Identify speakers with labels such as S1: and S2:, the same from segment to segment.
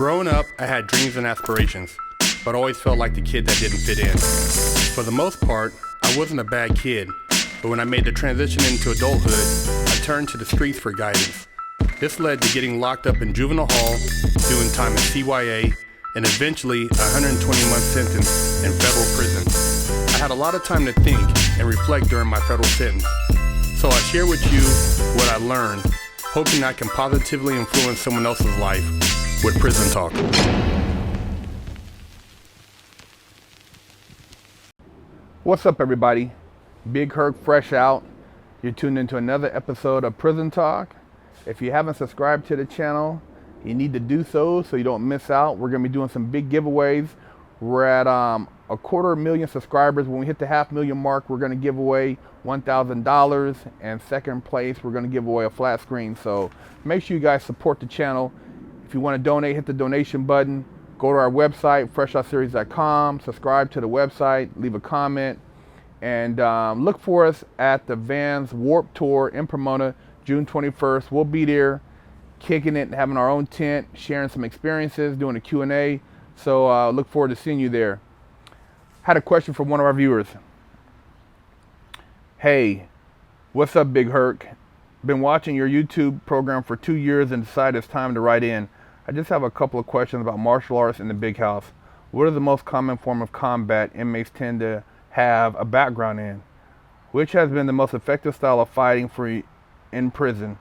S1: Growing up, I had dreams and aspirations, but always felt like the kid that didn't fit in. For the most part, I wasn't a bad kid, but when I made the transition into adulthood, I turned to the streets for guidance. This led to getting locked up in juvenile hall, doing time in CYA, and eventually a 120-month sentence in federal prison. I had a lot of time to think and reflect during my federal sentence, so I share with you what I learned, hoping I can positively influence someone else's life with Prison Talk.
S2: What's up, everybody? Big Herc, fresh out. You're tuned into another episode of Prison Talk. If you haven't subscribed to the channel, you need to do so you don't miss out. We're going to be doing some big giveaways. We're at 250,000 subscribers. When we hit the 500,000 mark, we're going to give away $1,000. And second place, we're going to give away a flat screen. So make sure you guys support the channel. If you want to donate, hit the donation button. Go to our website, FreshOutSeries.com. Subscribe to the website. Leave a comment. And look for us at the Vans Warped Tour in Pomona, June 21st. We'll be there, kicking it, having our own tent, sharing some experiences, doing a Q&A. So look forward to seeing you there. Had a question from one of our viewers. Hey, what's up, Big Herc? Been watching your YouTube program for 2 years and decided it's time to write in. I just have a couple of questions about martial arts in the big house. What is the most common form of combat inmates tend to have a background in? Which has been the most effective style of fighting for in prison?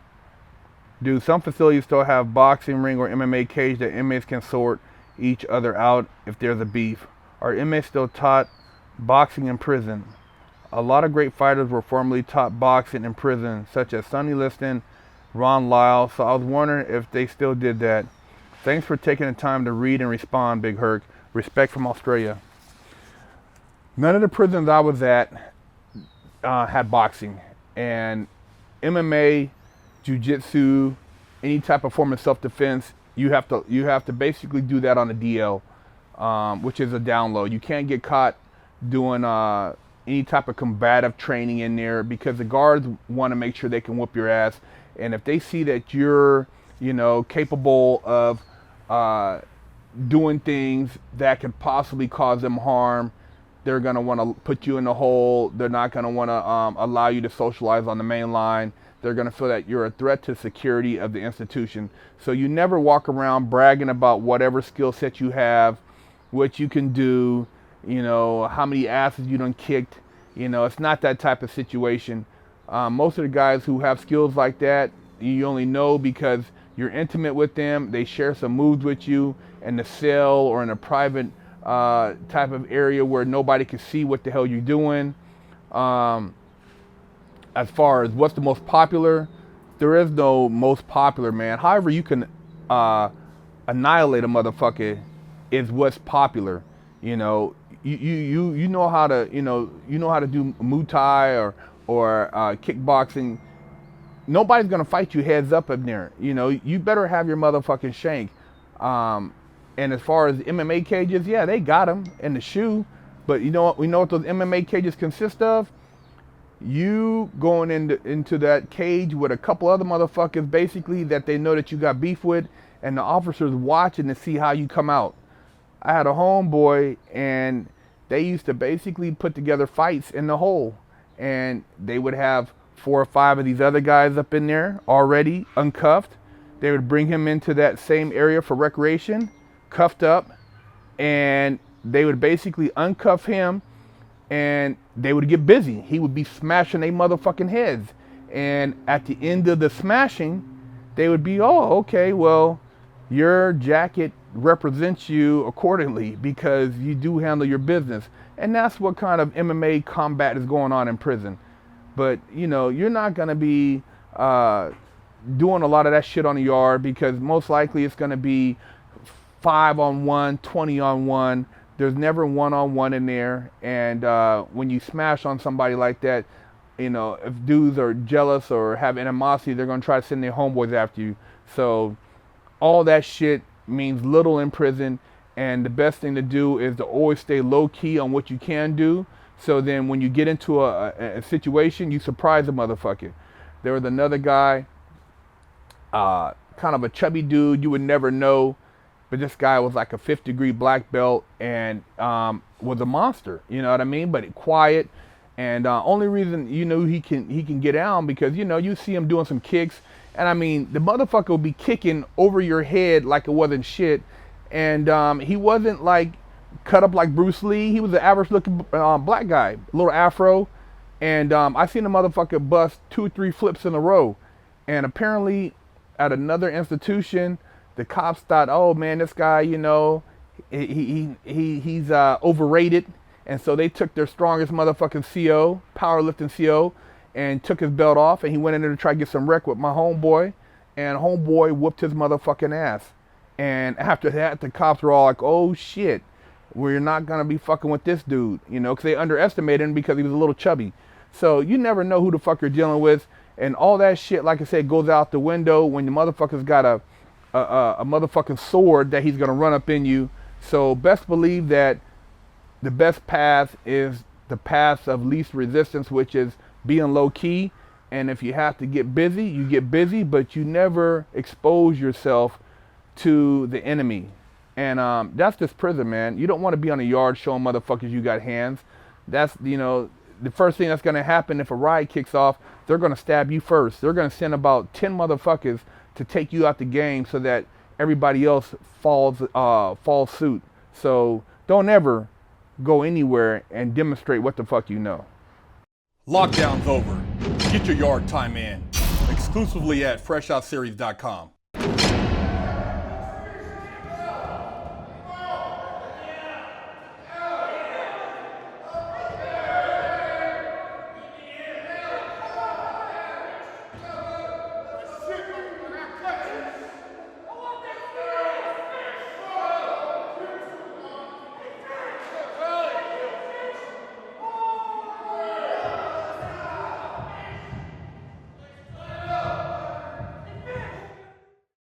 S2: Do some facilities still have boxing ring or MMA cage that inmates can sort each other out if there's a beef? Are inmates still taught boxing in prison? A lot of great fighters were formerly taught boxing in prison, such as Sonny Liston, Ron Lyle, so I was wondering if they still did that. Thanks for taking the time to read and respond, Big Herc. Respect from Australia. None of the prisons I was at had boxing. And MMA, jiu-jitsu, any type of form of self-defense, you have to basically do that on the DL, which is a download. You can't get caught doing any type of combative training in there because the guards want to make sure they can whoop your ass. And if they see that you're, capable of doing things that could possibly cause them harm, they're going to want to put you in the hole. They're not going to want to allow you to socialize on the main line. They're going to feel that you're a threat to security of the institution. So you never walk around bragging about whatever skill set you have, what you can do, how many asses you done kicked. It's not that type of situation. Most of the guys who have skills like that, you only know because you're intimate with them. They share some moves with you in the cell or in a private type of area where nobody can see what the hell you're doing. As far as what's the most popular, there is no most popular, man. However you can annihilate a motherfucker is what's popular. You know how to do Muay Thai or kickboxing. Nobody's gonna fight you heads up in there. You better have your motherfucking shank. And as far as MMA cages, yeah, they got them in the shoe. But we know what those MMA cages consist of? You going into that cage with a couple other motherfuckers, basically, that they know that you got beef with, and the officers watching to see how you come out. I had a homeboy, and they used to basically put together fights in the hole. And they would have 4 or 5 of these other guys up in there already uncuffed. They would bring him into that same area for recreation, cuffed up, and they would basically uncuff him, and they would get busy. He would be smashing their motherfucking heads. And at the end of the smashing, they would be, oh, okay, well, your jacket represents you accordingly because you do handle your business. And that's what kind of MMA combat is going on in prison. But, you're not going to be doing a lot of that shit on the yard because most likely it's going to be 5-on-1, 20-on-1. There's never 1-on-1 in there. And when you smash on somebody like that, if dudes are jealous or have animosity, they're going to try to send their homeboys after you. So all that shit means little in prison. And the best thing to do is to always stay low key on what you can do. So then when you get into a situation, you surprise a motherfucker. There was another guy, kind of a chubby dude you would never know. but this guy was like a 5th-degree black belt and was a monster. You know what I mean? But quiet. And only reason you know he can get down because you know you see him doing some kicks, and I mean the motherfucker will be kicking over your head like it wasn't shit, and he wasn't like cut up like Bruce Lee. He was an average looking black guy, a little afro, and I seen the motherfucker bust 2 or 3 flips in a row, and apparently at another institution the cops thought, oh man, this guy, you know, he's overrated. And so they took their strongest motherfucking CO, powerlifting CO, and took his belt off, and he went in there to try to get some wreck with my homeboy, and homeboy whooped his motherfucking ass. And after that, the cops were all like, oh shit, we're not gonna be fucking with this dude, you know, because they underestimated him because he was a little chubby. So you never know who the fuck you're dealing with, and all that shit, like I said, goes out the window when the motherfucker's got a motherfucking sword that he's gonna run up in you. So best believe that the best path is the path of least resistance, which is being low key. And if you have to get busy, you get busy, but you never expose yourself to the enemy. And that's this prison, man. You don't want to be on a yard showing motherfuckers you got hands. That's, you know, the first thing that's going to happen if a riot kicks off, they're going to stab you first. They're going to send about 10 motherfuckers to take you out the game so that everybody else falls suit. So don't ever go anywhere and demonstrate what the fuck you know.
S1: Lockdown's over. Get your yard time in. Exclusively at FreshOutSeries.com.